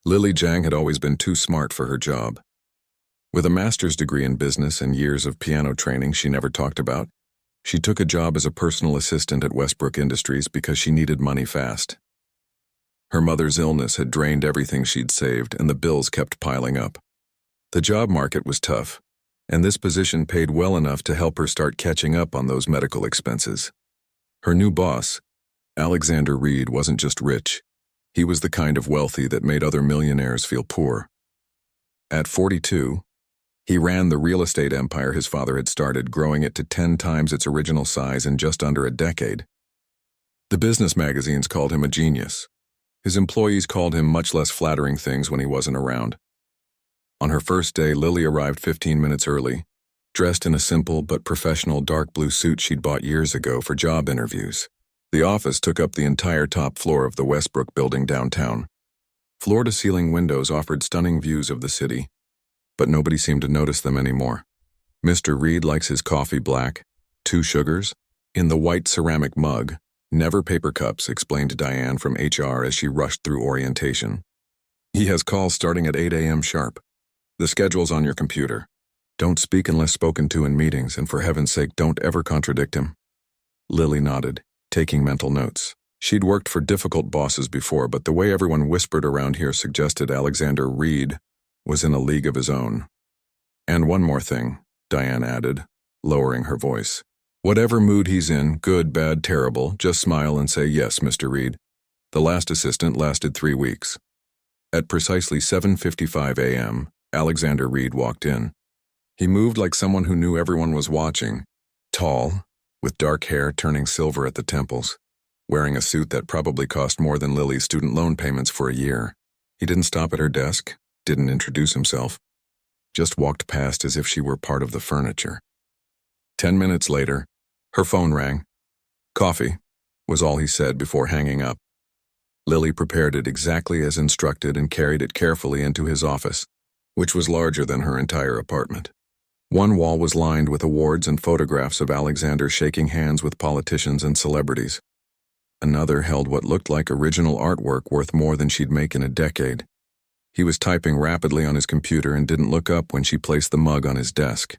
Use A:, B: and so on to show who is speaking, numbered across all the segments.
A: Lily Zhang had always been too smart for her job. With a master's degree in business and years of piano training she never talked about, she took a job as a personal assistant at Westbrook Industries because she needed money fast. Her mother's illness had drained everything she'd saved, and the bills kept piling up. The job market was tough, and this position paid well enough to help her start catching up on those medical expenses. Her new boss, Alexander Reed, wasn't just rich. He was the kind of wealthy that made other millionaires feel poor. At 42, he ran the real estate empire his father had started, growing it to 10 times its original size in just under a decade. The business magazines called him a genius. His employees called him much less flattering things when he wasn't around. On her first day, Lily arrived 15 minutes early, dressed in a simple but professional dark blue suit she'd bought years ago for job interviews. The office took up the entire top floor of the Westbrook building downtown. Floor-to-ceiling windows offered stunning views of the city, but nobody seemed to notice them anymore. Mr. Reed likes his coffee black, 2 sugars, in the white ceramic mug, never paper cups, explained Diane from HR as she rushed through orientation. He has calls starting at 8 a.m. sharp. The schedule's on your computer. Don't speak unless spoken to in meetings, and for heaven's sake, don't ever contradict him. Lily nodded, taking mental notes. She'd worked for difficult bosses before, but the way everyone whispered around here suggested Alexander Reed was in a league of his own. And one more thing, Diane added, lowering her voice. Whatever mood he's in, good, bad, terrible, just smile and say, "Yes, Mr. Reed." The last assistant lasted 3 weeks. At precisely 7:55 a.m., Alexander Reed walked in. He moved like someone who knew everyone was watching, tall, with dark hair turning silver at the temples, wearing a suit that probably cost more than Lily's student loan payments for a year. He didn't stop at her desk, didn't introduce himself, just walked past as if she were part of the furniture. 10 minutes later, her phone rang. "Coffee," was all he said before hanging up. Lily prepared it exactly as instructed and carried it carefully into his office, which was larger than her entire apartment. One wall was lined with awards and photographs of Alexander shaking hands with politicians and celebrities. Another held what looked like original artwork worth more than she'd make in a decade. He was typing rapidly on his computer and didn't look up when she placed the mug on his desk.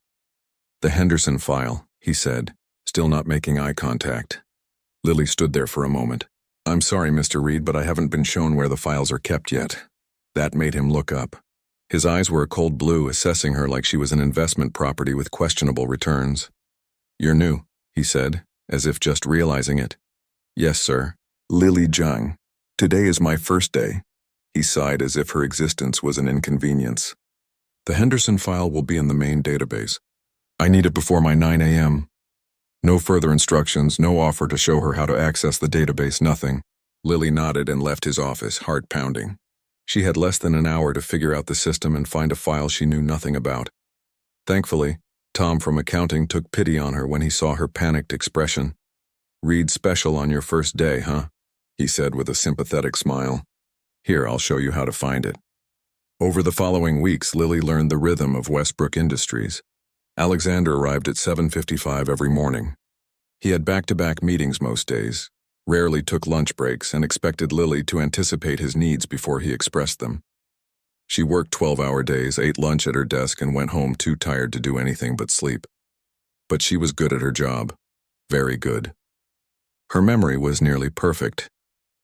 A: "The Henderson file," he said, still not making eye contact. Lily stood there for a moment. "I'm sorry, Mr. Reed, but I haven't been shown where the files are kept yet." That made him look up. His eyes were a cold blue, assessing her like she was an investment property with questionable returns. "You're new," he said, as if just realizing it. "Yes, sir. Lily Zhang. Today is my first day." He sighed as if her existence was an inconvenience. "The Henderson file will be in the main database. I need it before my 9 a.m. No further instructions, no offer to show her how to access the database, nothing." Lily nodded and left his office, heart pounding. She had less than an hour to figure out the system and find a file she knew nothing about. Thankfully, Tom from accounting took pity on her when he saw her panicked expression. "Read special on your first day, huh?" he said with a sympathetic smile. "Here, I'll show you how to find it." Over the following weeks, Lily learned the rhythm of Westbrook Industries. Alexander arrived at 7:55 every morning. He had back-to-back meetings most days, rarely took lunch breaks, and expected Lily to anticipate his needs before he expressed them. She worked 12-hour days, ate lunch at her desk, and went home too tired to do anything but sleep. But she was good at her job. Very good. Her memory was nearly perfect,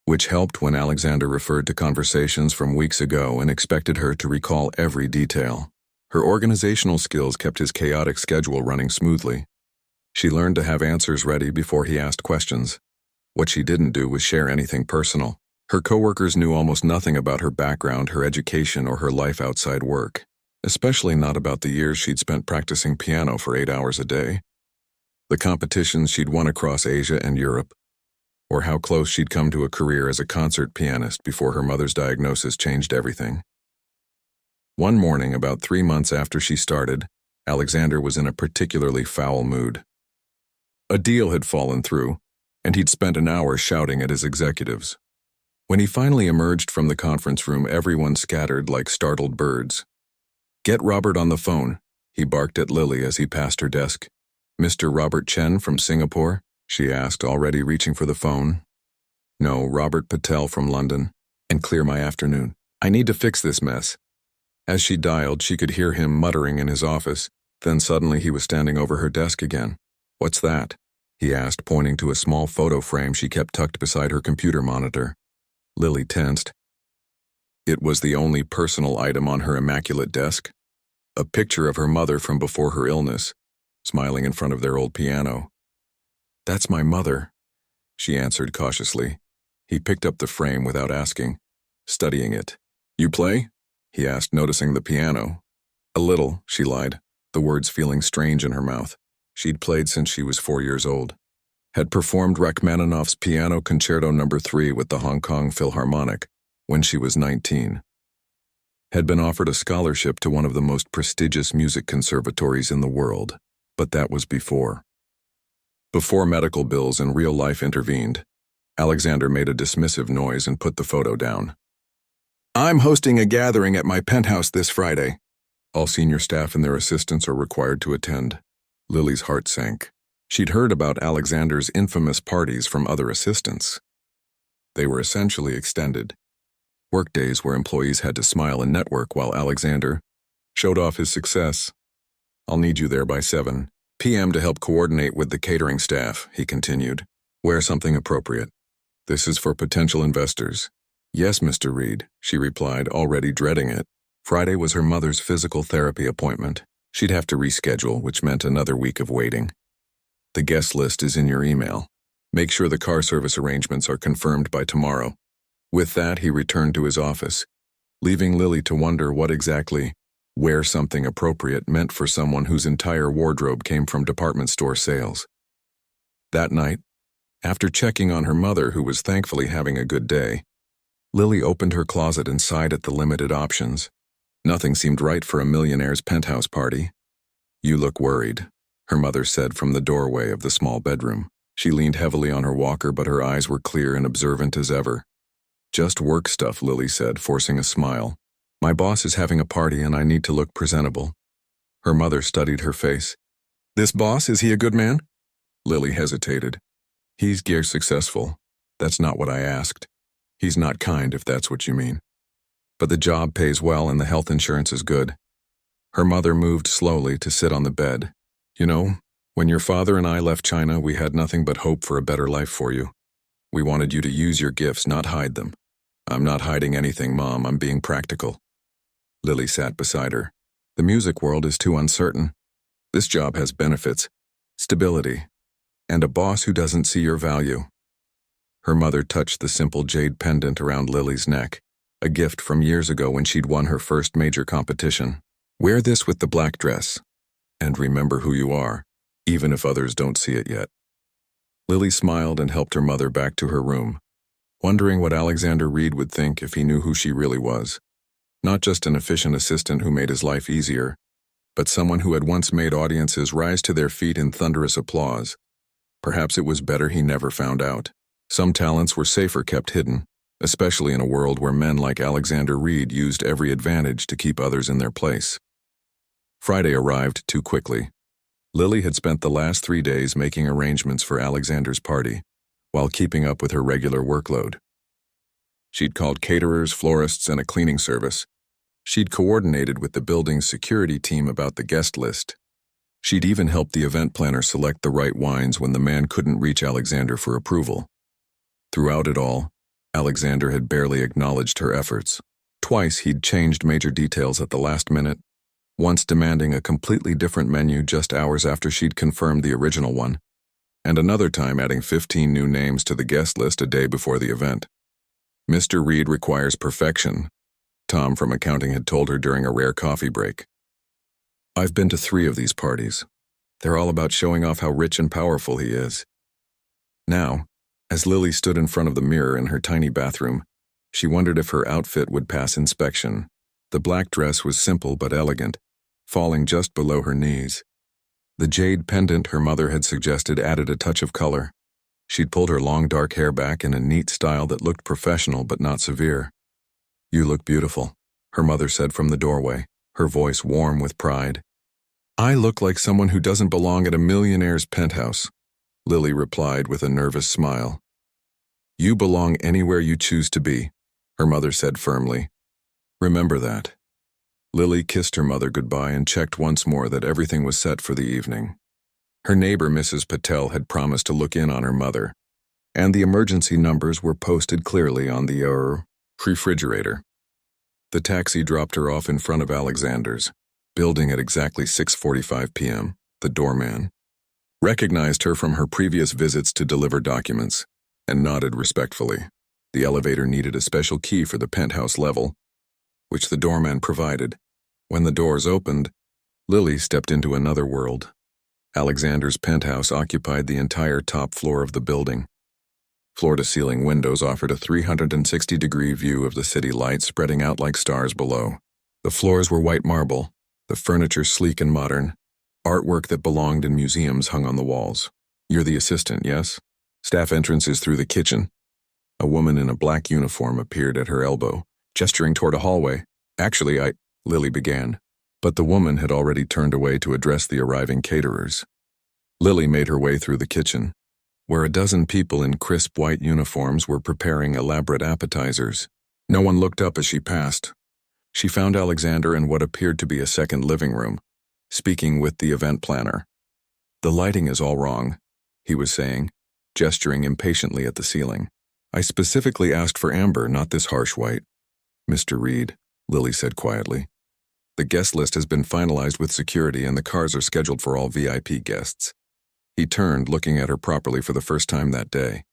A: which helped when Alexander referred to conversations from weeks ago and expected her to recall every detail. Her organizational skills kept his chaotic schedule running smoothly. She learned to have answers ready before he asked questions. What she didn't do was share anything personal. Her coworkers knew almost nothing about her background, her education, or her life outside work, especially not about the years she'd spent practicing piano for 8 hours a day, the competitions she'd won across Asia and Europe, or how close she'd come to a career as a concert pianist before her mother's diagnosis changed everything. One morning, about 3 months after she started, Alexander was in a particularly foul mood. A deal had fallen through, and he'd spent an hour shouting at his executives. When he finally emerged from the conference room, everyone scattered like startled birds. "Get Robert on the phone," he barked at Lily as he passed her desk. "Mr. Robert Chen from Singapore?" she asked, already reaching for the phone. "No, Robert Patel from London. And clear my afternoon. I need to fix this mess. As she dialed, she could hear him muttering in his office. Then suddenly he was standing over her desk again. What's that? He asked, pointing to a small photo frame she kept tucked beside her computer monitor. Lily tensed. It was the only personal item on her immaculate desk. A picture of her mother from before her illness, smiling in front of their old piano. That's my mother, she answered cautiously. He picked up the frame without asking, studying it. You play? He asked, noticing the piano. A little, she lied, the words feeling strange in her mouth. She'd played since she was 4 years old. Had performed Rachmaninoff's Piano Concerto No. 3 with the Hong Kong Philharmonic when she was 19. Had been offered a scholarship to one of the most prestigious music conservatories in the world, but that was before. Before medical bills and real life intervened, Alexander made a dismissive noise and put the photo down. I'm hosting a gathering at my penthouse this Friday. All senior staff and their assistants are required to attend. Lily's heart sank. She'd heard about Alexander's infamous parties from other assistants. They were essentially extended workdays where employees had to smile and network while Alexander showed off his success. I'll need you there by 7 p.m. to help coordinate with the catering staff, he continued. Wear something appropriate. This is for potential investors. Yes, Mr. Reed, she replied, already dreading it. Friday was her mother's physical therapy appointment. She'd have to reschedule, which meant another week of waiting. The guest list is in your email. Make sure the car service arrangements are confirmed by tomorrow. With that, he returned to his office, leaving Lily to wonder what exactly wear something appropriate meant for someone whose entire wardrobe came from department store sales. That night, after checking on her mother, who was thankfully having a good day, Lily opened her closet and sighed at the limited options. Nothing seemed right for a millionaire's penthouse party. You look worried, her mother said from the doorway of the small bedroom. She leaned heavily on her walker, but her eyes were clear and observant as ever. Just work stuff, Lily said, forcing a smile. My boss is having a party and I need to look presentable. Her mother studied her face. This boss, is he a good man? Lily hesitated. He's gear successful. That's not what I asked. He's not kind, if that's what you mean. But the job pays well and the health insurance is good. Her mother moved slowly to sit on the bed. You know, when your father and I left China, we had nothing but hope for a better life for you. We wanted you to use your gifts, not hide them. I'm not hiding anything, Mom. I'm being practical. Lily sat beside her. The music world is too uncertain. This job has benefits, stability, and a boss who doesn't see your value. Her mother touched the simple jade pendant around Lily's neck, a gift from years ago when she'd won her first major competition. Wear this with the black dress, and remember who you are, even if others don't see it yet. Lily smiled and helped her mother back to her room, wondering what Alexander Reed would think if he knew who she really was. Not just an efficient assistant who made his life easier, but someone who had once made audiences rise to their feet in thunderous applause. Perhaps it was better he never found out. Some talents were safer kept hidden, especially in a world where men like Alexander Reed used every advantage to keep others in their place. Friday arrived too quickly. Lily had spent the last 3 days making arrangements for Alexander's party, while keeping up with her regular workload. She'd called caterers, florists, and a cleaning service. She'd coordinated with the building's security team about the guest list. She'd even helped the event planner select the right wines when the man couldn't reach Alexander for approval. Throughout it all, Alexander had barely acknowledged her efforts. Twice he'd changed major details at the last minute, once demanding a completely different menu just hours after she'd confirmed the original one, and another time adding 15 new names to the guest list a day before the event. Mr. Reed requires perfection, Tom from accounting had told her during a rare coffee break. I've been to 3 of these parties. They're all about showing off how rich and powerful he is. Now, as Lily stood in front of the mirror in her tiny bathroom, she wondered if her outfit would pass inspection. The black dress was simple but elegant, falling just below her knees. The jade pendant her mother had suggested added a touch of color. She'd pulled her long dark hair back in a neat style that looked professional but not severe. You look beautiful, her mother said from the doorway, her voice warm with pride. I look like someone who doesn't belong at a millionaire's penthouse, Lily replied with a nervous smile. You belong anywhere you choose to be, her mother said firmly. Remember that. Lily kissed her mother goodbye and checked once more that everything was set for the evening. Her neighbor, Mrs. Patel, had promised to look in on her mother, and the emergency numbers were posted clearly on the refrigerator. The taxi dropped her off in front of Alexander's building at exactly 6:45 p.m. The doorman recognized her from her previous visits to deliver documents and nodded respectfully. The elevator needed a special key for the penthouse level, which the doorman provided. When the doors opened, Lily stepped into another world. Alexander's penthouse occupied the entire top floor of the building. Floor-to-ceiling windows offered a 360-degree view of the city lights spreading out like stars below. The floors were white marble, the furniture sleek and modern. Artwork that belonged in museums hung on the walls. You're the assistant, yes? Staff entrance is through the kitchen. A woman in a black uniform appeared at her elbow, gesturing toward a hallway. Actually, Lily began, but the woman had already turned away to address the arriving caterers. Lily made her way through the kitchen, where a dozen people in crisp white uniforms were preparing elaborate appetizers. No one looked up as she passed. She found Alexander in what appeared to be a second living room, speaking with the event planner. "The lighting is all wrong," he was saying, gesturing impatiently at the ceiling. "I specifically asked for amber, not this harsh white." "Mr. Reed," Lily said quietly, "the guest list has been finalized with security and the cars are scheduled for all VIP guests." He turned, looking at her properly for the first time that day.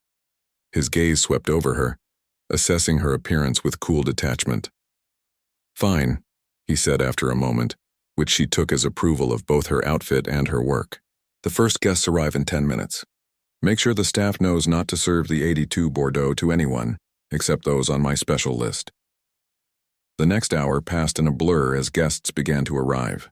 A: His gaze swept over her, assessing her appearance with cool detachment. "Fine," he said after a moment, which she took as approval of both her outfit and her work. "The first guests arrive in 10 minutes. Make sure the staff knows not to serve the 82 Bordeaux to anyone, except those on my special list." The next hour passed in a blur as guests began to arrive.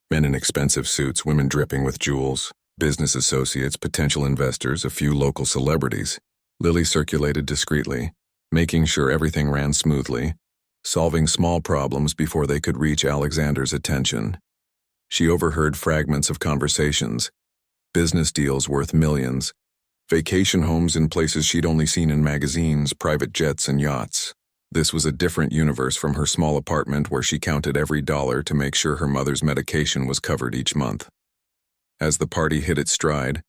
A: Men in expensive suits, women dripping with jewels, business associates, potential investors, a few local celebrities. Lily circulated discreetly, making sure everything ran smoothly, solving small problems before they could reach Alexander's attention. She overheard fragments of conversations, business deals worth millions, vacation homes in places she'd only seen in magazines, private jets and yachts. This was a different universe from her small apartment where she counted every dollar to make sure her mother's medication was covered each month. As the party hit its stride,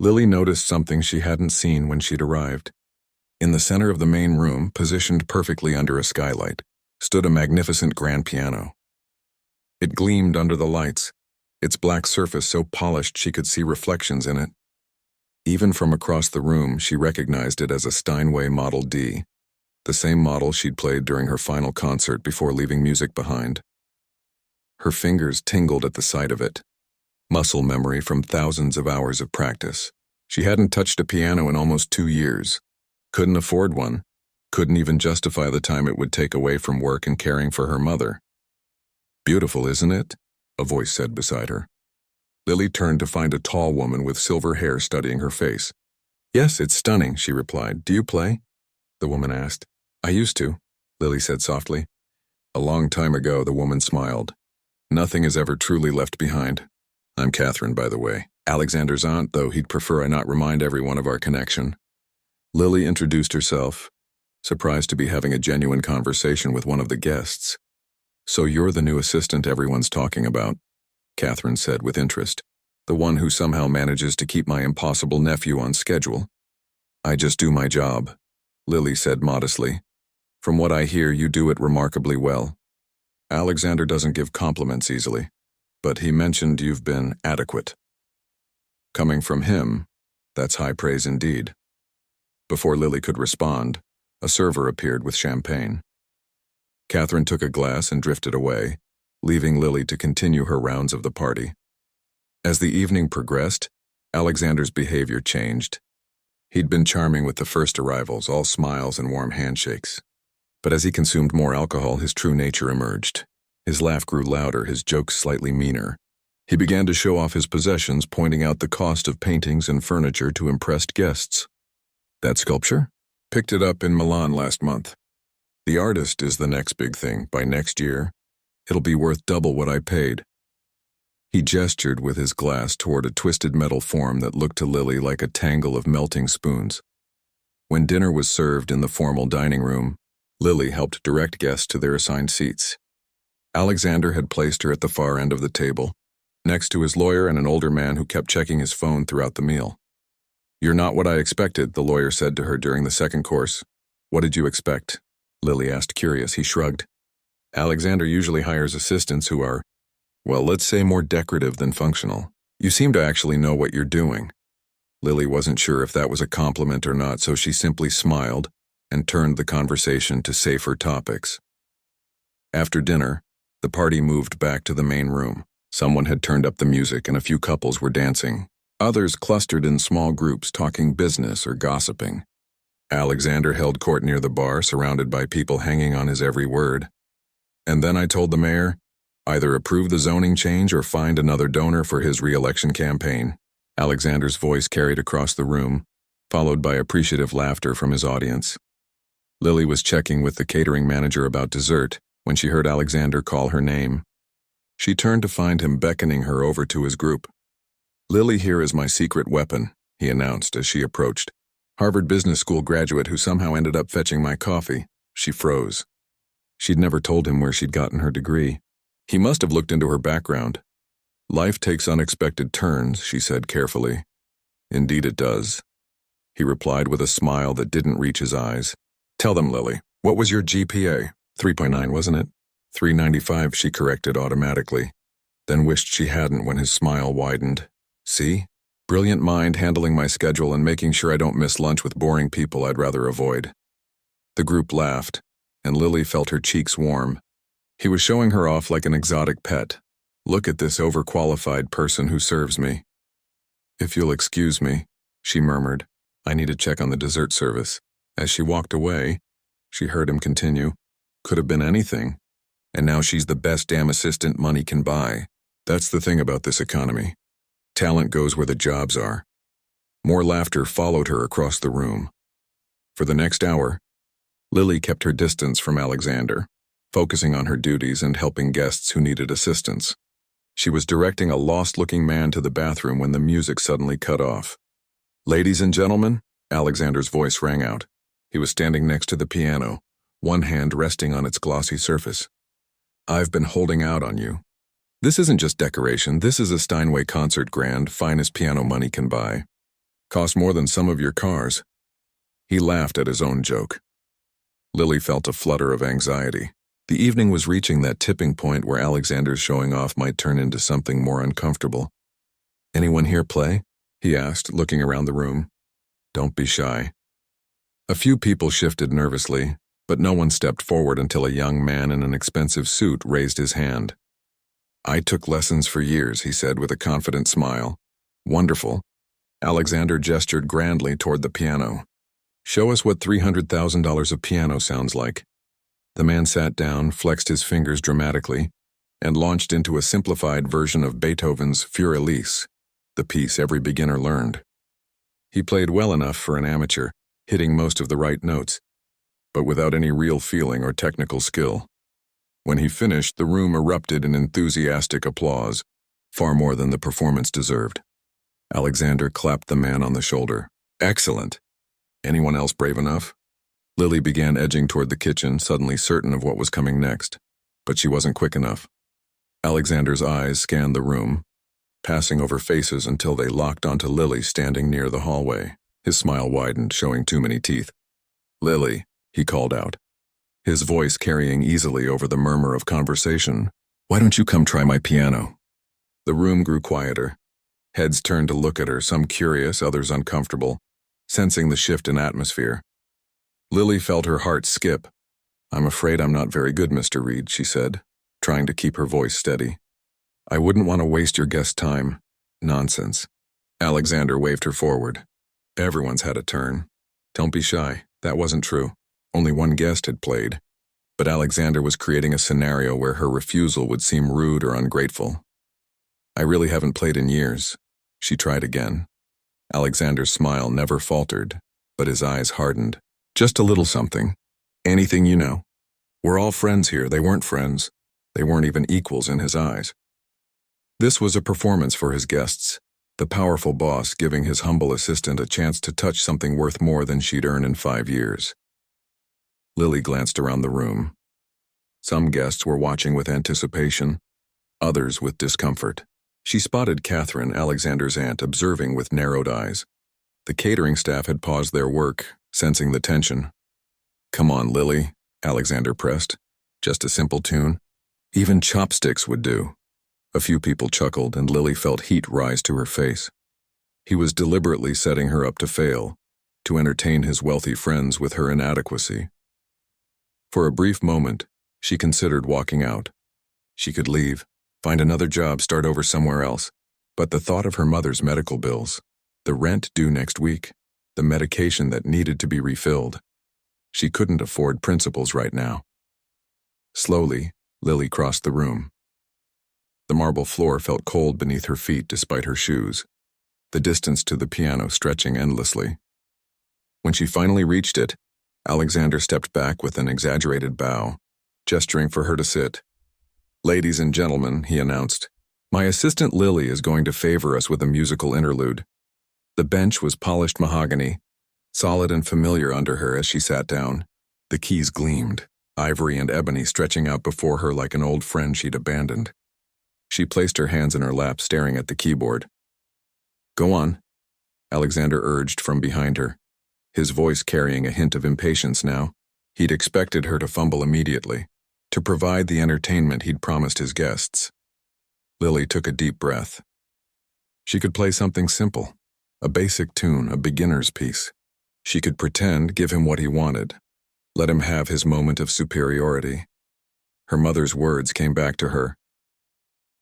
A: Lily noticed something she hadn't seen when she'd arrived. In the center of the main room, positioned perfectly under a skylight, stood a magnificent grand piano. It gleamed under the lights, its black surface so polished she could see reflections in it. Even from across the room, she recognized it as a Steinway Model D, the same model she'd played during her final concert before leaving music behind. Her fingers tingled at the sight of it, muscle memory from thousands of hours of practice. She hadn't touched a piano in almost 2 years. Couldn't afford one, couldn't even justify the time it would take away from work and caring for her mother. "Beautiful, isn't it?" a voice said beside her. Lily turned to find a tall woman with silver hair studying her face. "Yes, it's stunning," she replied. "Do you play?" the woman asked. "I used to," Lily said softly. "A long time ago," the woman smiled. "Nothing is ever truly left behind. I'm Catherine, by the way. Alexander's aunt, though he'd prefer I not remind everyone of our connection." Lily introduced herself, surprised to be having a genuine conversation with one of the guests. "So you're the new assistant everyone's talking about," Catherine said with interest. "The one who somehow manages to keep my impossible nephew on schedule." "I just do my job," Lily said modestly. "From what I hear, you do it remarkably well. Alexander doesn't give compliments easily, but he mentioned you've been adequate." Coming from him, that's high praise indeed. Before Lily could respond, a server appeared with champagne. Catherine took a glass and drifted away, leaving Lily to continue her rounds of the party. As the evening progressed, Alexander's behavior changed. He'd been charming with the first arrivals, all smiles and warm handshakes. But as he consumed more alcohol, his true nature emerged. His laugh grew louder, his jokes slightly meaner. He began to show off his possessions, pointing out the cost of paintings and furniture to impressed guests. "That sculpture? Picked it up in Milan last month. The artist is the next big thing. By next year, it'll be worth double what I paid." He gestured with his glass toward a twisted metal form that looked to Lily like a tangle of melting spoons. When dinner was served in the formal dining room, Lily helped direct guests to their assigned seats. Alexander had placed her at the far end of the table, next to his lawyer and an older man who kept checking his phone throughout the meal. "You're not what I expected," the lawyer said to her during the second course. "What did you expect?" Lily asked, curious. He shrugged. "Alexander usually hires assistants who are, well, let's say more decorative than functional. You seem to actually know what you're doing." Lily wasn't sure if that was a compliment or not, so she simply smiled and turned the conversation to safer topics. After dinner, the party moved back to the main room. Someone had turned up the music and a few couples were dancing. Others clustered in small groups talking business or gossiping. Alexander held court near the bar, surrounded by people hanging on his every word. "And then I told the mayor, either approve the zoning change or find another donor for his re-election campaign." Alexander's voice carried across the room, followed by appreciative laughter from his audience. Lily was checking with the catering manager about dessert when she heard Alexander call her name. She turned to find him beckoning her over to his group. "Lily here is my secret weapon," he announced as she approached. "Harvard Business School graduate who somehow ended up fetching my coffee." She froze. She'd never told him where she'd gotten her degree. He must have looked into her background. "Life takes unexpected turns," she said carefully. "Indeed it does," he replied with a smile that didn't reach his eyes. "Tell them, Lily, what was your GPA? 3.9, wasn't it?" 395, she corrected automatically, then wished she hadn't when his smile widened. "See? Brilliant mind handling my schedule and making sure I don't miss lunch with boring people I'd rather avoid." The group laughed, and Lily felt her cheeks warm. He was showing her off like an exotic pet. "Look at this overqualified person who serves me." "If you'll excuse me," she murmured. "I need to check on the dessert service." As she walked away, she heard him continue. "Could have been anything. And now she's the best damn assistant money can buy. That's the thing about this economy. Talent goes where the jobs are." More laughter followed her across the room. For the next hour, Lily kept her distance from Alexander, focusing on her duties and helping guests who needed assistance. She was directing a lost-looking man to the bathroom when the music suddenly cut off. "Ladies and gentlemen," Alexander's voice rang out. He was standing next to the piano, one hand resting on its glossy surface. "I've been holding out on you. This isn't just decoration, this is a Steinway concert grand, finest piano money can buy. Cost more than some of your cars." He laughed at his own joke. Lily felt a flutter of anxiety. The evening was reaching that tipping point where Alexander's showing off might turn into something more uncomfortable. "Anyone here play?" he asked, looking around the room. "Don't be shy." A few people shifted nervously, but no one stepped forward until a young man in an expensive suit raised his hand. "I took lessons for years," he said with a confident smile. "Wonderful." Alexander gestured grandly toward the piano. "Show us what $300,000 of piano sounds like." The man sat down, flexed his fingers dramatically, and launched into a simplified version of Beethoven's Für Elise, the piece every beginner learned. He played well enough for an amateur, hitting most of the right notes, but without any real feeling or technical skill. When he finished, the room erupted in enthusiastic applause, far more than the performance deserved. Alexander clapped the man on the shoulder. "Excellent. Anyone else brave enough?" Lily began edging toward the kitchen, suddenly certain of what was coming next, but she wasn't quick enough. Alexander's eyes scanned the room, passing over faces until they locked onto Lily standing near the hallway. His smile widened, showing too many teeth. "Lily," he called out, his voice carrying easily over the murmur of conversation. "Why don't you come try my piano?" The room grew quieter. Heads turned to look at her, some curious, others uncomfortable, sensing the shift in atmosphere. Lily felt her heart skip. "I'm afraid I'm not very good, Mr. Reed," she said, trying to keep her voice steady. "I wouldn't want to waste your guest's time." "Nonsense." Alexander waved her forward. "Everyone's had a turn. Don't be shy, that wasn't true. Only one guest had played." But Alexander was creating a scenario where her refusal would seem rude or ungrateful. "I really haven't played in years." She tried again. Alexander's smile never faltered, but his eyes hardened. "Just a little something. Anything you know. We're all friends here." They weren't friends. They weren't even equals in his eyes. This was a performance for his guests, the powerful boss giving his humble assistant a chance to touch something worth more than she'd earn in 5 years. Lily glanced around the room. Some guests were watching with anticipation, others with discomfort. She spotted Catherine, Alexander's aunt, observing with narrowed eyes. The catering staff had paused their work, sensing the tension. "Come on, Lily," Alexander pressed. "Just a simple tune. Even chopsticks would do." A few people chuckled, and Lily felt heat rise to her face. He was deliberately setting her up to fail, to entertain his wealthy friends with her inadequacy. For a brief moment, she considered walking out. She could leave, find another job, start over somewhere else. But the thought of her mother's medical bills, the rent due next week, the medication that needed to be refilled. She couldn't afford principals right now. Slowly, Lily crossed the room. The marble floor felt cold beneath her feet despite her shoes, the distance to the piano stretching endlessly. When she finally reached it, Alexander stepped back with an exaggerated bow, gesturing for her to sit. "Ladies and gentlemen," he announced, "my assistant Lily is going to favor us with a musical interlude." The bench was polished mahogany, solid and familiar under her as she sat down. The keys gleamed, ivory and ebony stretching out before her like an old friend she'd abandoned. She placed her hands in her lap, staring at the keyboard. "Go on," Alexander urged from behind her, his voice carrying a hint of impatience now. He'd expected her to fumble immediately, to provide the entertainment he'd promised his guests. Lily took a deep breath. She could play something simple, a basic tune, a beginner's piece. She could pretend, give him what he wanted, let him have his moment of superiority. Her mother's words came back to her.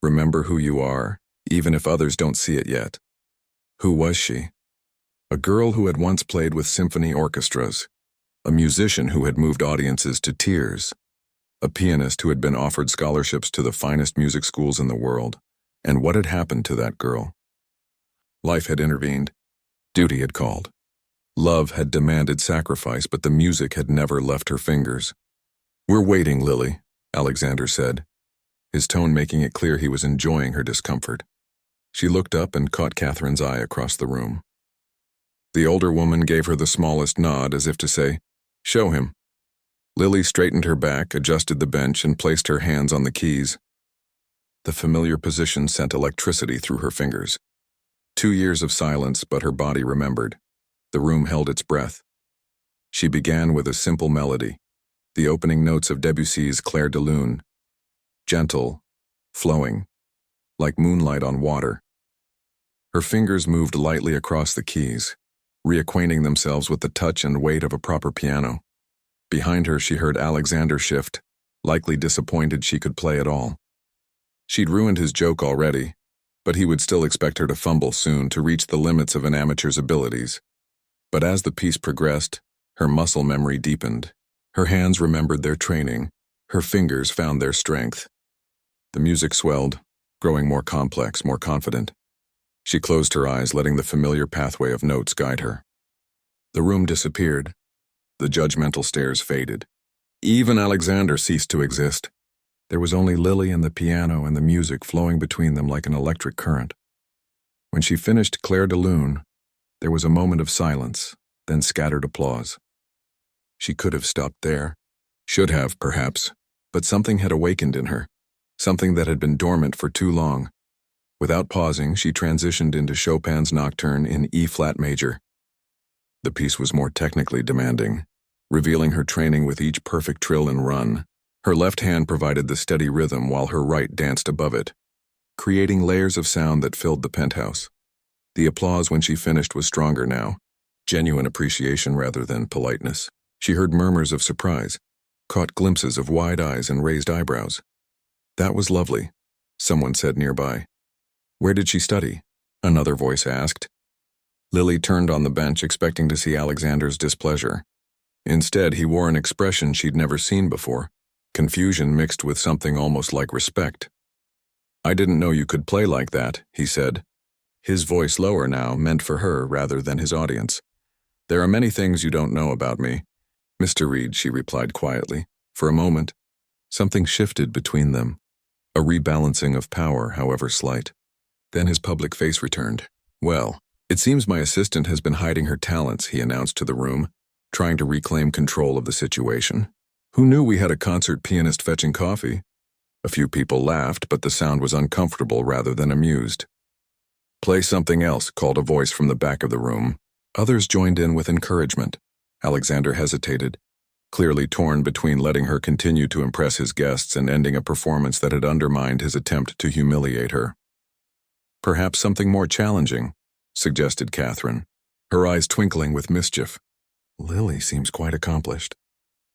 A: "Remember who you are, even if others don't see it yet." Who was she? A girl who had once played with symphony orchestras, a musician who had moved audiences to tears, a pianist who had been offered scholarships to the finest music schools in the world. And what had happened to that girl? Life had intervened. Duty had called. Love had demanded sacrifice, but the music had never left her fingers. "We're waiting, Lily," Alexander said, his tone making it clear he was enjoying her discomfort. She looked up and caught Catherine's eye across the room. The older woman gave her the smallest nod as if to say, "Show him." Lily straightened her back, adjusted the bench, and placed her hands on the keys. The familiar position sent electricity through her fingers. 2 years of silence, but her body remembered. The room held its breath. She began with a simple melody, the opening notes of Debussy's Clair de Lune. Gentle, flowing, like moonlight on water. Her fingers moved lightly across the keys, reacquainting themselves with the touch and weight of a proper piano. Behind her she heard Alexander shift, likely disappointed she could play at all. She'd ruined his joke already, but he would still expect her to fumble soon, to reach the limits of an amateur's abilities. But as the piece progressed, her muscle memory deepened. Her hands remembered their training, her fingers found their strength. The music swelled, growing more complex, more confident. She closed her eyes, letting the familiar pathway of notes guide her. The room disappeared. The judgmental stares faded. Even Alexander ceased to exist. There was only Lily and the piano and the music flowing between them like an electric current. When she finished Clair de Lune, there was a moment of silence, then scattered applause. She could have stopped there. Should have, perhaps, but something had awakened in her, something that had been dormant for too long. Without pausing, she transitioned into Chopin's Nocturne in E-flat major. The piece was more technically demanding, revealing her training with each perfect trill and run. Her left hand provided the steady rhythm while her right danced above it, creating layers of sound that filled the penthouse. The applause when she finished was stronger now, genuine appreciation rather than politeness. She heard murmurs of surprise, caught glimpses of wide eyes and raised eyebrows. "That was lovely," someone said nearby. "Where did she study?" another voice asked. Lily turned on the bench, expecting to see Alexander's displeasure. Instead, he wore an expression she'd never seen before, confusion mixed with something almost like respect. "I didn't know you could play like that," he said, his voice lower now, meant for her rather than his audience. "There are many things you don't know about me, Mr. Reed," she replied quietly. For a moment, something shifted between them, a rebalancing of power, however slight. Then his public face returned. "Well, it seems my assistant has been hiding her talents," he announced to the room, trying to reclaim control of the situation. Who knew we had a concert pianist fetching coffee? A few people laughed, but the sound was uncomfortable rather than amused. Play something else, called a voice from the back of the room. Others joined in with encouragement. Alexander hesitated, clearly torn between letting her continue to impress his guests and ending a performance that had undermined his attempt to humiliate her. Perhaps something more challenging, suggested Catherine, her eyes twinkling with mischief. Lily seems quite accomplished.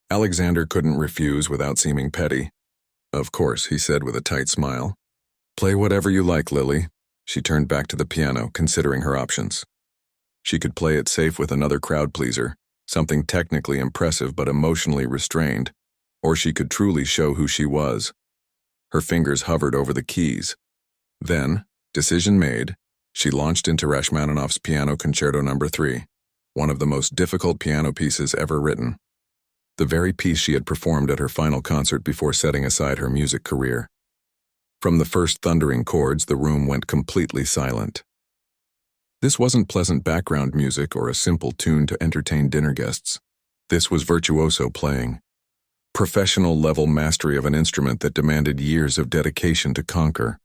A: Alexander couldn't refuse without seeming petty. Of course, he said with a tight smile. Play whatever you like, Lily. She turned back to the piano, considering her options. She could play it safe with another crowd pleaser, something technically impressive but emotionally restrained, or she could truly show who she was. Her fingers hovered over the keys. Then, decision made, she launched into Rachmaninoff's Piano Concerto No. 3, one of the most difficult piano pieces ever written. The very piece she had performed at her final concert before setting aside her music career. From the first thundering chords, the room went completely silent. This wasn't pleasant background music or a simple tune to entertain dinner guests. This was virtuoso playing, professional-level mastery of an instrument that demanded years of dedication to conquer.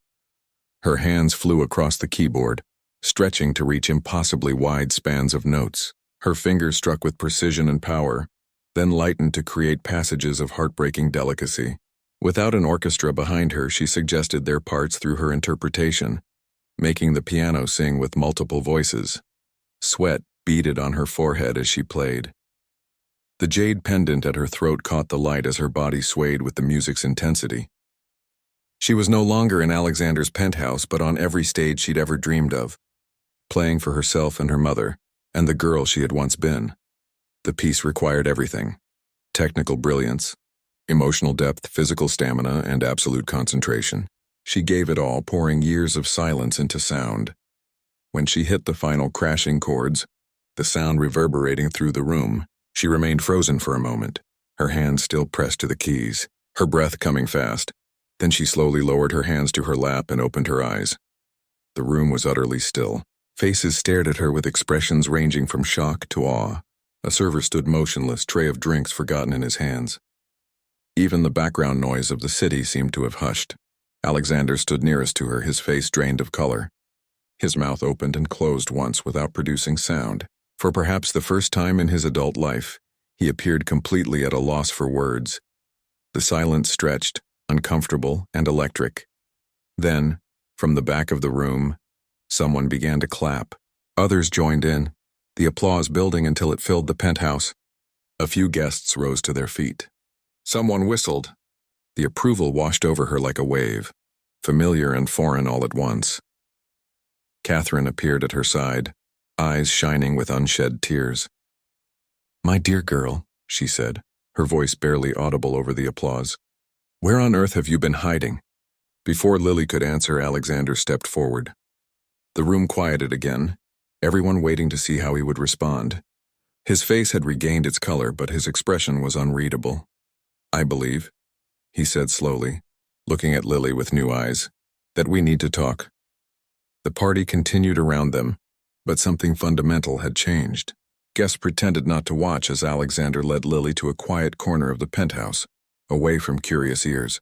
A: Her hands flew across the keyboard, stretching to reach impossibly wide spans of notes. Her fingers struck with precision and power, then lightened to create passages of heartbreaking delicacy. Without an orchestra behind her, she suggested their parts through her interpretation, making the piano sing with multiple voices. Sweat beaded on her forehead as she played. The jade pendant at her throat caught the light as her body swayed with the music's intensity. She was no longer in Alexander's penthouse, but on every stage she'd ever dreamed of, playing for herself and her mother, and the girl she had once been. The piece required everything: technical brilliance, emotional depth, physical stamina, and absolute concentration. She gave it all, pouring years of silence into sound. When she hit the final crashing chords, the sound reverberating through the room, she remained frozen for a moment, her hands still pressed to the keys, her breath coming fast. Then she slowly lowered her hands to her lap and opened her eyes. The room was utterly still. Faces stared at her with expressions ranging from shock to awe. A server stood motionless, tray of drinks forgotten in his hands. Even the background noise of the city seemed to have hushed. Alexander stood nearest to her, his face drained of color. His mouth opened and closed once without producing sound. For perhaps the first time in his adult life, he appeared completely at a loss for words. The silence stretched, uncomfortable and electric. Then, from the back of the room, someone began to clap. Others joined in, the applause building until it filled the penthouse. A few guests rose to their feet. Someone whistled. The approval washed over her like a wave, familiar and foreign all at once. Catherine appeared at her side, eyes shining with unshed tears. "My dear girl," she said, her voice barely audible over the applause. "Where on earth have you been hiding?" Before Lily could answer, Alexander stepped forward. The room quieted again, everyone waiting to see how he would respond. His face had regained its color, but his expression was unreadable. "I believe," he said slowly, looking at Lily with new eyes, "that we need to talk." The party continued around them, but something fundamental had changed. Guests pretended not to watch as Alexander led Lily to a quiet corner of the penthouse, away from curious ears.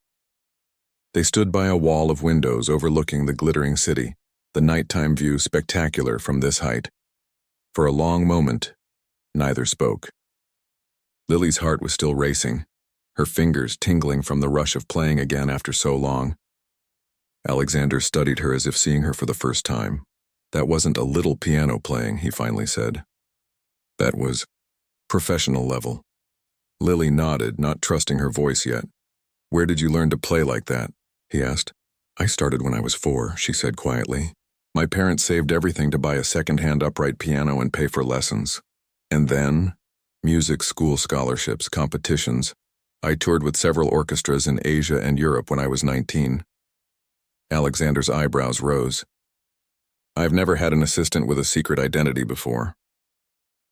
A: They stood by a wall of windows overlooking the glittering city, the nighttime view spectacular from this height. For a long moment, neither spoke. Lily's heart was still racing, her fingers tingling from the rush of playing again after so long. Alexander studied her as if seeing her for the first time. "That wasn't a little piano playing," he finally said. "That was professional level." Lily nodded, not trusting her voice yet. "Where did you learn to play like that?" he asked. "I started when I was 4, she said quietly. "My parents saved everything to buy a second-hand upright piano and pay for lessons. And then, music school scholarships, competitions. I toured with several orchestras in Asia and Europe when I was 19. Alexander's eyebrows rose. "I've never had an assistant with a secret identity before."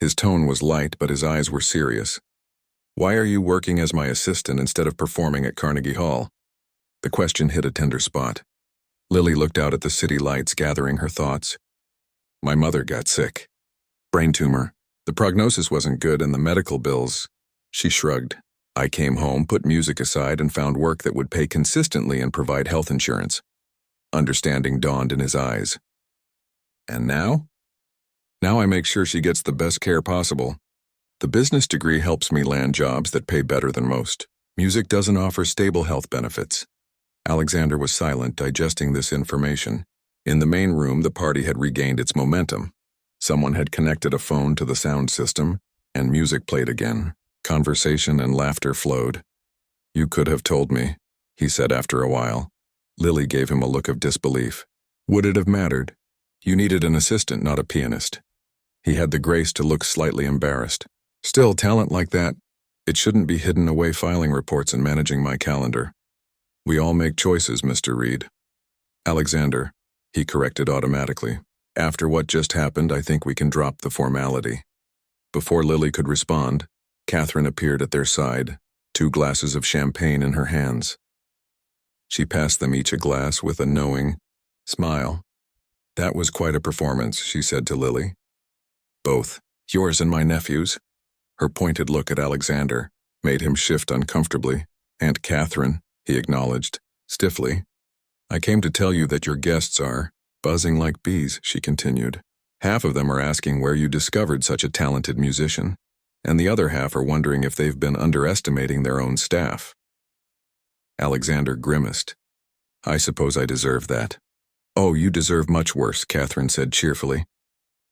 A: His tone was light, but his eyes were serious. "Why are you working as my assistant instead of performing at Carnegie Hall?" The question hit a tender spot. Lily looked out at the city lights, gathering her thoughts. "My mother got sick. Brain tumor. The prognosis wasn't good and the medical bills. She shrugged. I came home, put music aside, and found work that would pay consistently and provide health insurance. Understanding dawned in his eyes. And now? Now I make sure she gets the best care possible. The business degree helps me land jobs that pay better than most. Music doesn't offer stable health benefits. Alexander was silent, digesting this information. In the main room, the party had regained its momentum. Someone had connected a phone to the sound system, and music played again. Conversation and laughter flowed. You could have told me, he said after a while. Lily gave him a look of disbelief. Would it have mattered? You needed an assistant, not a pianist. He had the grace to look slightly embarrassed. Still, talent like that, it shouldn't be hidden away filing reports and managing my calendar. We all make choices, Mr. Reed. Alexander, he corrected automatically. After what just happened, I think we can drop the formality. Before Lily could respond, Catherine appeared at their side, 2 glasses of champagne in her hands. She passed them each a glass with a knowing smile. That was quite a performance, she said to Lily. Both, yours and my nephew's. Her pointed look at Alexander made him shift uncomfortably. Aunt Catherine, he acknowledged, stiffly. I came to tell you that your guests are buzzing like bees, she continued. Half of them are asking where you discovered such a talented musician, and the other half are wondering if they've been underestimating their own staff. Alexander grimaced. I suppose I deserve that. Oh, you deserve much worse, Catherine said cheerfully.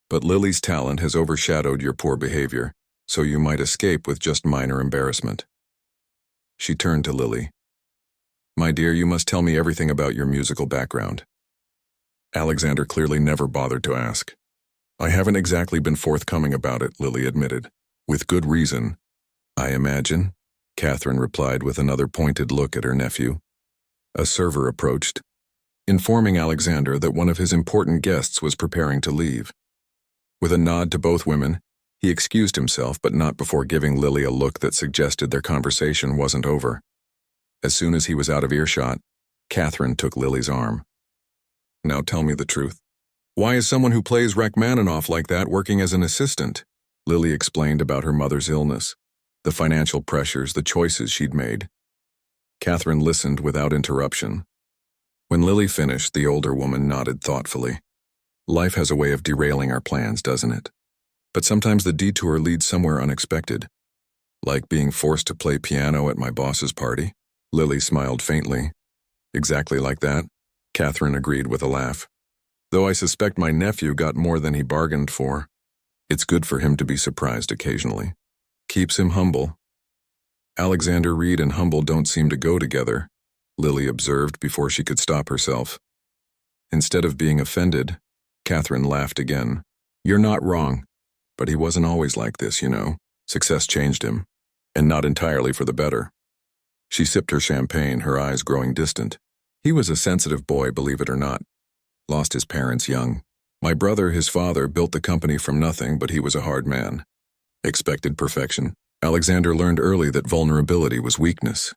A: But Lily's talent has overshadowed your poor behavior, so you might escape with just minor embarrassment. She turned to Lily. My dear, you must tell me everything about your musical background. Alexander clearly never bothered to ask. I haven't exactly been forthcoming about it, Lily admitted. With good reason. I imagine, Catherine replied with another pointed look at her nephew. A server approached, informing Alexander that one of his important guests was preparing to leave. With a nod to both women, he excused himself, but not before giving Lily a look that suggested their conversation wasn't over. As soon as he was out of earshot, Catherine took Lily's arm. Now tell me the truth. Why is someone who plays Rachmaninoff like that working as an assistant? Lily explained about her mother's illness, the financial pressures, the choices she'd made. Catherine listened without interruption. When Lily finished, the older woman nodded thoughtfully. Life has a way of derailing our plans, doesn't it? But sometimes the detour leads somewhere unexpected. Like being forced to play piano at my boss's party? Lily smiled faintly. Exactly like that, Catherine agreed with a laugh. Though I suspect my nephew got more than he bargained for. It's good for him to be surprised occasionally. Keeps him humble. Alexander Reed and humble don't seem to go together, Lily observed before she could stop herself. Instead of being offended, Catherine laughed again. You're not wrong, but he wasn't always like this, you know. Success changed him, and not entirely for the better. She sipped her champagne, her eyes growing distant. He was a sensitive boy, believe it or not. Lost his parents young. My brother, his father, built the company from nothing, but he was a hard man. Expected perfection. Alexander learned early that vulnerability was weakness.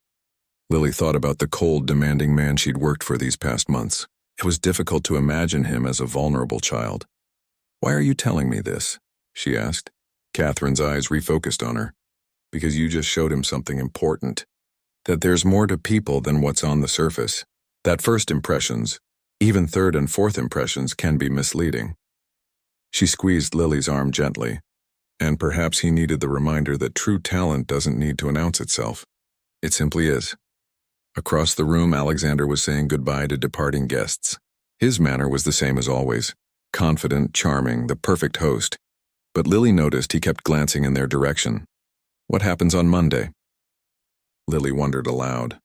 A: Lily thought about the cold, demanding man she'd worked for these past months. It was difficult to imagine him as a vulnerable child. Why are you telling me this? She asked. Catherine's eyes refocused on her. Because you just showed him something important. That there's more to people than what's on the surface. That first impressions, even third and fourth impressions, can be misleading. She squeezed Lily's arm gently. And perhaps he needed the reminder that true talent doesn't need to announce itself. It simply is. Across the room, Alexander was saying goodbye to departing guests. His manner was the same as always. Confident, charming, the perfect host. But Lily noticed he kept glancing in their direction. What happens on Monday? Lily wondered aloud.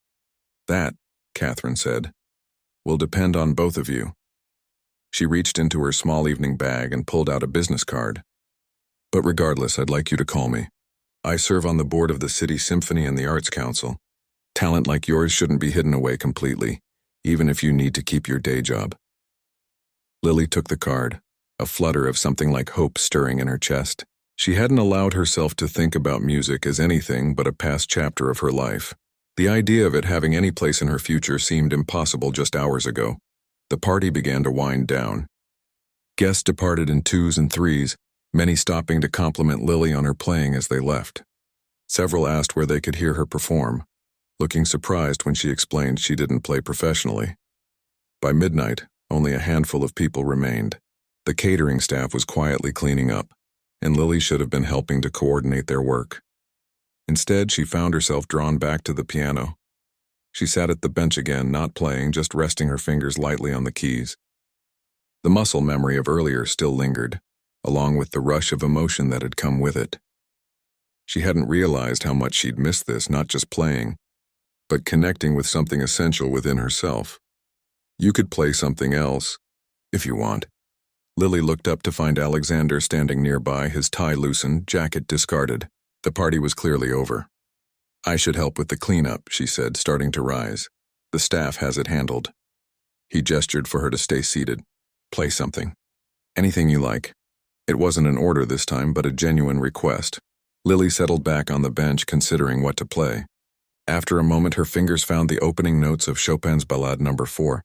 A: That, Catherine said, will depend on both of you. She reached into her small evening bag and pulled out a business card. But regardless, I'd like you to call me. I serve on the board of the City Symphony and the Arts Council. Talent like yours shouldn't be hidden away completely, even if you need to keep your day job. Lily took the card, a flutter of something like hope stirring in her chest. She hadn't allowed herself to think about music as anything but a past chapter of her life. The idea of it having any place in her future seemed impossible just hours ago. The party began to wind down. Guests departed in twos and threes, many stopping to compliment Lily on her playing as they left. Several asked where they could hear her perform, looking surprised when she explained she didn't play professionally. By midnight, only a handful of people remained. The catering staff was quietly cleaning up, and Lily should have been helping to coordinate their work. Instead, she found herself drawn back to the piano. She sat at the bench again, not playing, just resting her fingers lightly on the keys. The muscle memory of earlier still lingered, along with the rush of emotion that had come with it. She hadn't realized how much she'd missed this, not just playing, but connecting with something essential within herself. You could play something else, if you want. Lily looked up to find Alexander standing nearby, his tie loosened, jacket discarded. The party was clearly over. I should help with the cleanup, she said, starting to rise. The staff has it handled. He gestured for her to stay seated. Play something. Anything you like. It wasn't an order this time, but a genuine request. Lily settled back on the bench, considering what to play. After a moment, her fingers found the opening notes of Chopin's Ballade No. 4,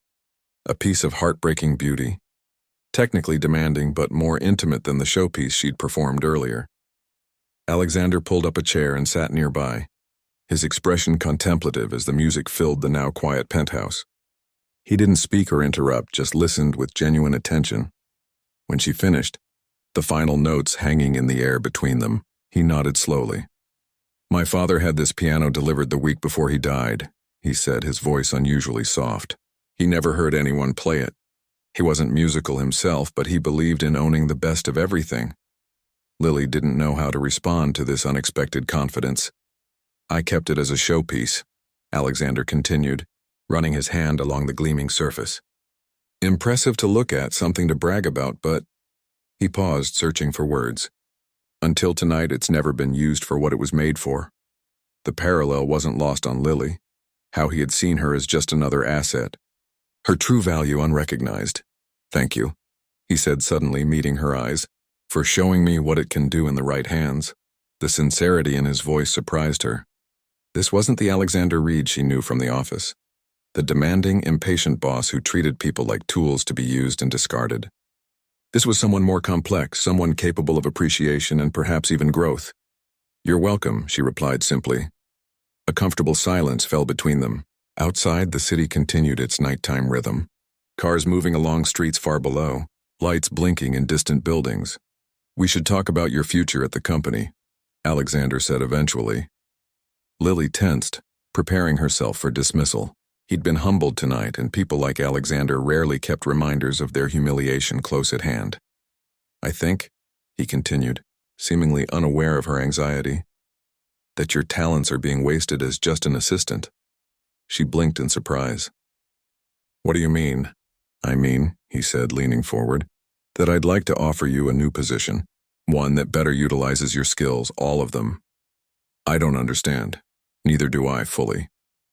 A: a piece of heartbreaking beauty, technically demanding but more intimate than the showpiece she'd performed earlier. Alexander pulled up a chair and sat nearby, his expression contemplative as the music filled the now quiet penthouse. He didn't speak or interrupt, just listened with genuine attention. When she finished, the final notes hanging in the air between them, he nodded slowly. My father had this piano delivered the week before he died, he said, his voice unusually soft. He never heard anyone play it. He wasn't musical himself, but he believed in owning the best of everything. Lily didn't know how to respond to this unexpected confidence. I kept it as a showpiece, Alexander continued, running his hand along the gleaming surface. Impressive to look at, something to brag about, but... He paused, searching for words. Until tonight, it's never been used for what it was made for. The parallel wasn't lost on Lily, how he had seen her as just another asset. Her true value unrecognized. Thank you, he said suddenly, meeting her eyes, for showing me what it can do in the right hands. The sincerity in his voice surprised her. This wasn't the Alexander Reed she knew from the office, the demanding, impatient boss who treated people like tools to be used and discarded. This was someone more complex, someone capable of appreciation and perhaps even growth. You're welcome, she replied simply. A comfortable silence fell between them. Outside, the city continued its nighttime rhythm. Cars moving along streets far below, lights blinking in distant buildings. We should talk about your future at the company, Alexander said eventually. Lily tensed, preparing herself for dismissal. He'd been humbled tonight, and people like Alexander rarely kept reminders of their humiliation close at hand. I think, he continued, seemingly unaware of her anxiety, that your talents are being wasted as just an assistant. She blinked in surprise. What do you mean? I mean, he said, leaning forward, that I'd like to offer you a new position, one that better utilizes your skills, all of them. I don't understand. Neither do I fully,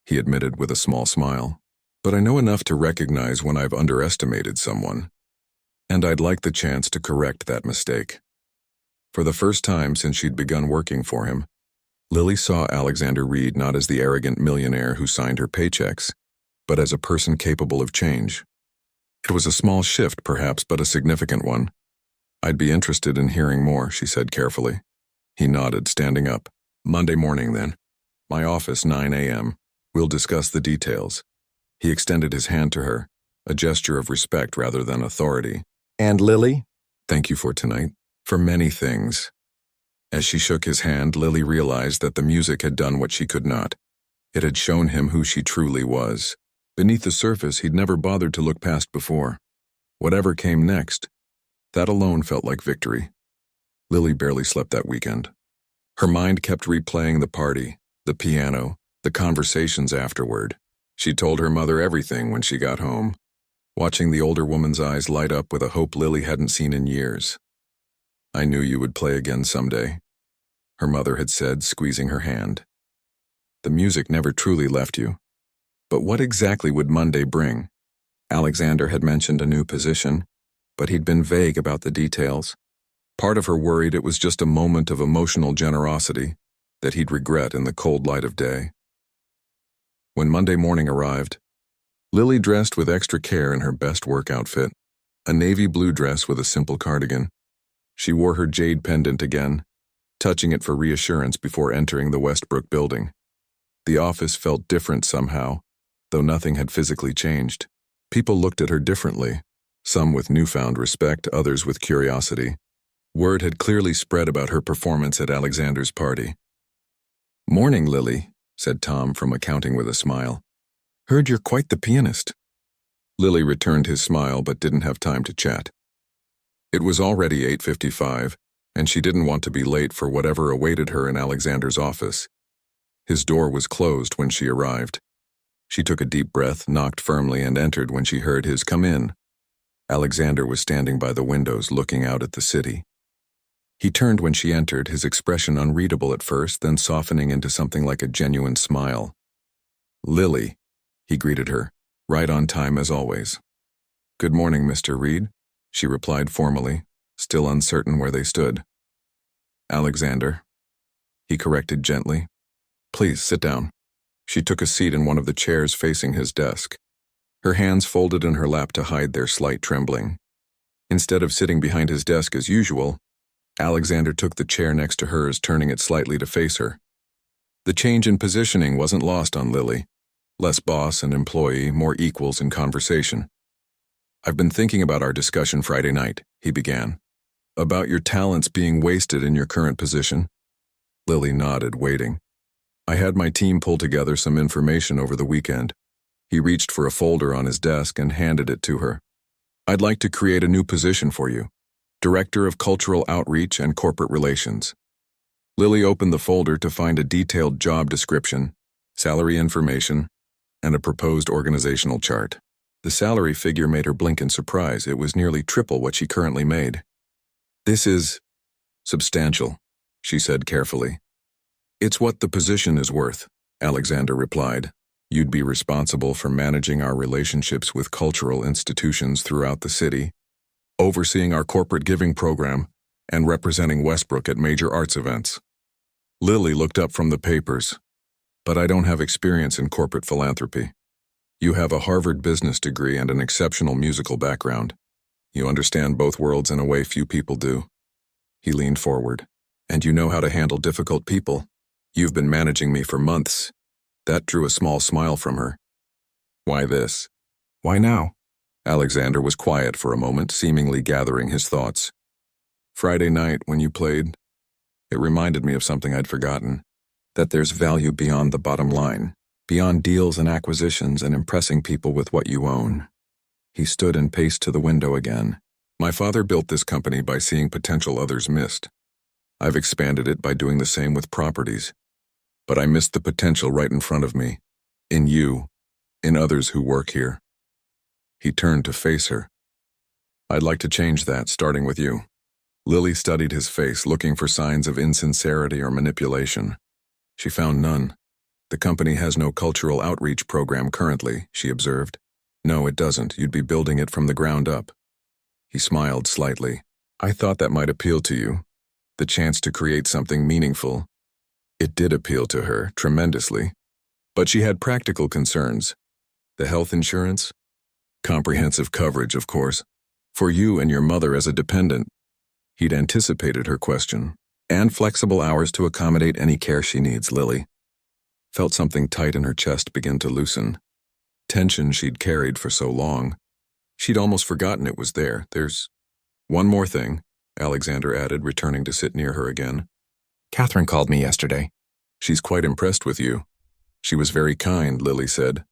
A: he admitted with a small smile. But I know enough to recognize when I've underestimated someone. And I'd like the chance to correct that mistake. For the first time since she'd begun working for him, Lily saw Alexander Reed not as the arrogant millionaire who signed her paychecks, but as a person capable of change. It was a small shift, perhaps, but a significant one. I'd be interested in hearing more, she said carefully. He nodded, standing up. Monday morning, then. My office, 9 a.m. We'll discuss the details. He extended his hand to her, a gesture of respect rather than authority. And Lily? Thank you for tonight. For many things. As she shook his hand, Lily realized that the music had done what she could not. It had shown him who she truly was. Beneath the surface he'd never bothered to look past before. Whatever came next, that alone felt like victory. Lily barely slept that weekend. Her mind kept replaying the party, the piano, the conversations afterward. She told her mother everything when she got home, watching the older woman's eyes light up with a hope Lily hadn't seen in years. I knew you would play again someday, her mother had said, squeezing her hand. The music never truly left you. But what exactly would Monday bring? Alexander had mentioned a new position, but he'd been vague about the details. Part of her worried it was just a moment of emotional generosity that he'd regret in the cold light of day. When Monday morning arrived, Lily dressed with extra care in her best work outfit, a navy blue dress with a simple cardigan. She wore her jade pendant again, touching it for reassurance before entering the Westbrook building. The office felt different somehow, though nothing had physically changed. People looked at her differently, some with newfound respect, others with curiosity. Word had clearly spread about her performance at Alexander's party. "Morning, Lily," said Tom from accounting with a smile. "Heard you're quite the pianist." Lily returned his smile but didn't have time to chat. It was already 8:55, and she didn't want to be late for whatever awaited her in Alexander's office. His door was closed when she arrived. She took a deep breath, knocked firmly, and entered when she heard his "come in." Alexander was standing by the windows looking out at the city. He turned when she entered, his expression unreadable at first, then softening into something like a genuine smile. "Lily," he greeted her, right on time as always. "Good morning, Mr. Reed," she replied formally, still uncertain where they stood. "Alexander," he corrected gently. "Please sit down." She took a seat in one of the chairs facing his desk, her hands folded in her lap to hide their slight trembling. Instead of sitting behind his desk as usual, Alexander took the chair next to hers, turning it slightly to face her. The change in positioning wasn't lost on Lily. Less boss and employee, more equals in conversation. "I've been thinking about our discussion Friday night," he began. "About your talents being wasted in your current position." Lily nodded, waiting. "I had my team pull together some information over the weekend." He reached for a folder on his desk and handed it to her. "I'd like to create a new position for you. Director of Cultural Outreach and Corporate Relations." Lily opened the folder to find a detailed job description, salary information, and a proposed organizational chart. The salary figure made her blink in surprise. It was nearly triple what she currently made. "This is substantial," she said carefully. "It's what the position is worth," Alexander replied. "You'd be responsible for managing our relationships with cultural institutions throughout the city, overseeing our corporate giving program, and representing Westbrook at major arts events." Lily looked up from the papers. "But I don't have experience in corporate philanthropy. You have a Harvard business degree and an exceptional musical background. You understand both worlds in a way few people do." He leaned forward. "And you know how to handle difficult people. You've been managing me for months." That drew a small smile from her. "Why this? Why now?" Alexander was quiet for a moment, seemingly gathering his thoughts. "Friday night, when you played, it reminded me of something I'd forgotten. That there's value beyond the bottom line, beyond deals and acquisitions and impressing people with what you own." He stood and paced to the window again. "My father built this company by seeing potential others missed. I've expanded it by doing the same with properties. But I missed the potential right in front of me. In you. In others who work here." He turned to face her. "I'd like to change that, starting with you." Lily studied his face, looking for signs of insincerity or manipulation. She found none. "The company has no cultural outreach program currently," she observed. "No, it doesn't. You'd be building it from the ground up." He smiled slightly. "I thought that might appeal to you. The chance to create something meaningful." It did appeal to her, tremendously. But she had practical concerns. The health insurance? Comprehensive coverage, of course. For you and your mother as a dependent. He'd anticipated her question. And flexible hours to accommodate any care she needs, Lily. Felt something tight in her chest begin to loosen. Tension she'd carried for so long. She'd almost forgotten it was there. "There's one more thing," Alexander added, returning to sit near her again. "Catherine called me yesterday. She's quite impressed with you." "She was very kind," Lily said.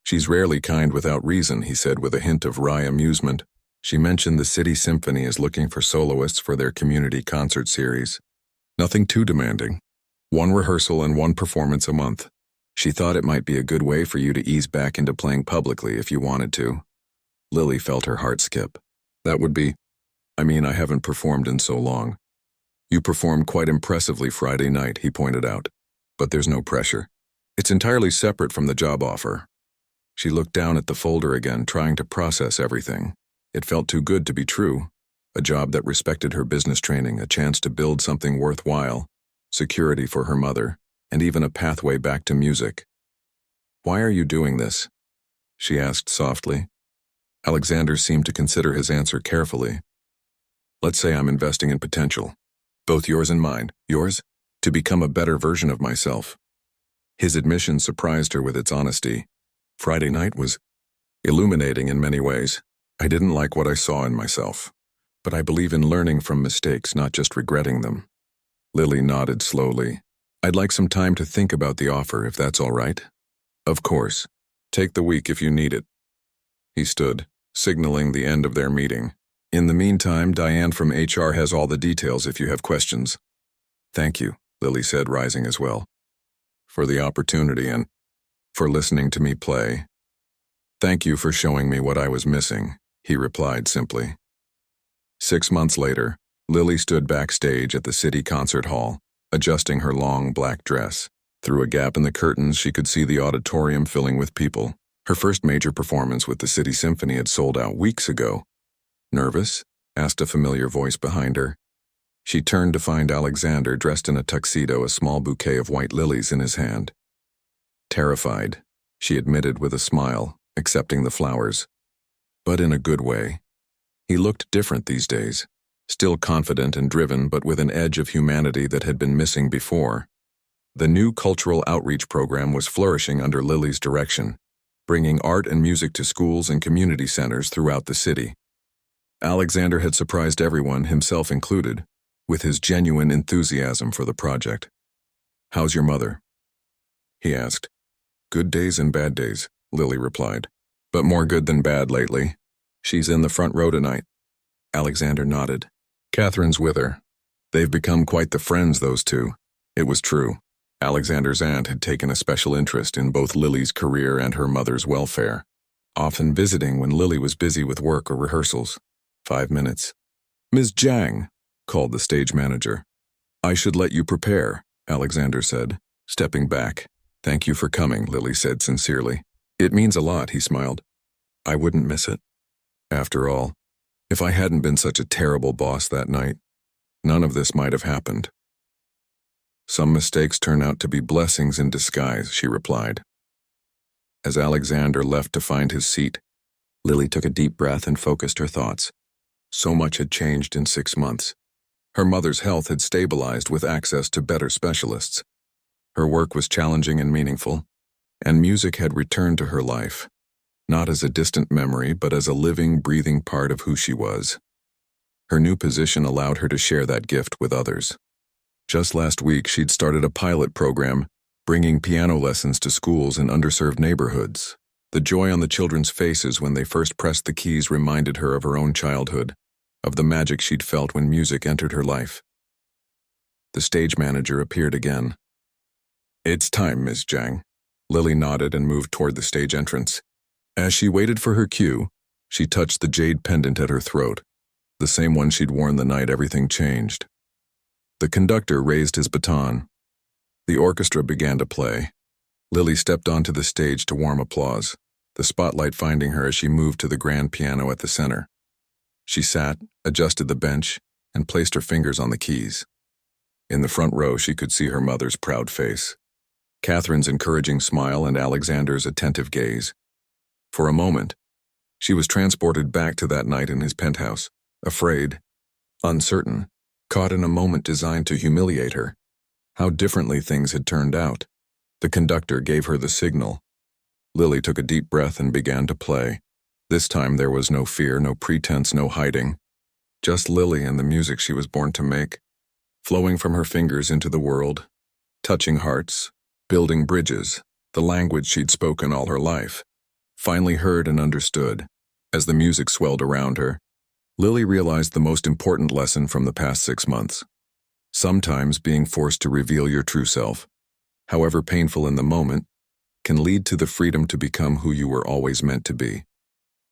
A: "She's rarely kind without reason," he said with a hint of wry amusement. "She mentioned the City Symphony is looking for soloists for their community concert series. Nothing too demanding. One rehearsal and one performance a month. She thought it might be a good way for you to ease back into playing publicly if you wanted to." Lily felt her heart skip. "That would be... I mean, I haven't performed in so long." "You performed quite impressively Friday night," he pointed out. "But there's no pressure. It's entirely separate from the job offer." She looked down at the folder again, trying to process everything. It felt too good to be true. A job that respected her business training, a chance to build something worthwhile, security for her mother, and even a pathway back to music. "Why are you doing this?" she asked softly. Alexander seemed to consider his answer carefully. Let's say I'm investing in potential. Both yours and mine. Yours? To become a better version of myself. His admission surprised her with its honesty. Friday night was illuminating in many ways. I didn't like what I saw in myself. But I believe in learning from mistakes, not just regretting them. Lily nodded slowly. I'd like some time to think about the offer, if that's all right. Of course. Take the week if you need it. He stood, signaling the end of their meeting. In the meantime, Diane from HR has all the details if you have questions. Thank you, Lily said, rising as well. For the opportunity and for listening to me play. Thank you for showing me what I was missing, he replied simply. 6 months later, Lily stood backstage at the city concert hall, adjusting her long black dress. Through a gap in the curtains, she could see the auditorium filling with people. Her first major performance with the City Symphony had sold out weeks ago. Nervous? Asked a familiar voice behind her. She turned to find Alexander dressed in a tuxedo, a small bouquet of white lilies in his hand. Terrified, she admitted with a smile, accepting the flowers. But in a good way. He looked different these days, still confident and driven, but with an edge of humanity that had been missing before. The new cultural outreach program was flourishing under Lily's direction, bringing art and music to schools and community centers throughout the city. Alexander had surprised everyone, himself included, with his genuine enthusiasm for the project. How's your mother? He asked. Good days and bad days, Lily replied, but more good than bad lately. She's in the front row tonight. Alexander nodded. Catherine's with her. They've become quite the friends, those two. It was true. Alexander's aunt had taken a special interest in both Lily's career and her mother's welfare, often visiting when Lily was busy with work or rehearsals. 5 minutes. Ms. Jang, called the stage manager. I should let you prepare, Alexander said, stepping back. Thank you for coming, Lily said sincerely. It means a lot, he smiled. I wouldn't miss it. After all, if I hadn't been such a terrible boss that night, none of this might have happened. Some mistakes turn out to be blessings in disguise, she replied. As Alexander left to find his seat, Lily took a deep breath and focused her thoughts. So much had changed in 6 months. Her mother's health had stabilized with access to better specialists. Her work was challenging and meaningful, and music had returned to her life, not as a distant memory, but as a living, breathing part of who she was. Her new position allowed her to share that gift with others. Just last week, she'd started a pilot program, bringing piano lessons to schools in underserved neighborhoods. The joy on the children's faces when they first pressed the keys reminded her of her own childhood, of the magic she'd felt when music entered her life. The stage manager appeared again. It's time, Ms. Jang. Lily nodded and moved toward the stage entrance. As she waited for her cue, she touched the jade pendant at her throat, the same one she'd worn the night everything changed. The conductor raised his baton. The orchestra began to play. Lily stepped onto the stage to warm applause, the spotlight finding her as she moved to the grand piano at the center. She sat, adjusted the bench, and placed her fingers on the keys. In the front row, she could see her mother's proud face, Catherine's encouraging smile, and Alexander's attentive gaze. For a moment, she was transported back to that night in his penthouse, afraid, uncertain, caught in a moment designed to humiliate her. How differently things had turned out. The conductor gave her the signal. Lily took a deep breath and began to play. This time there was no fear, no pretense, no hiding. Just Lily and the music she was born to make, flowing from her fingers into the world, touching hearts, building bridges, the language she'd spoken all her life, finally heard and understood. As the music swelled around her, Lily realized the most important lesson from the past 6 months. Sometimes being forced to reveal your true self, however painful in the moment, can lead to the freedom to become who you were always meant to be.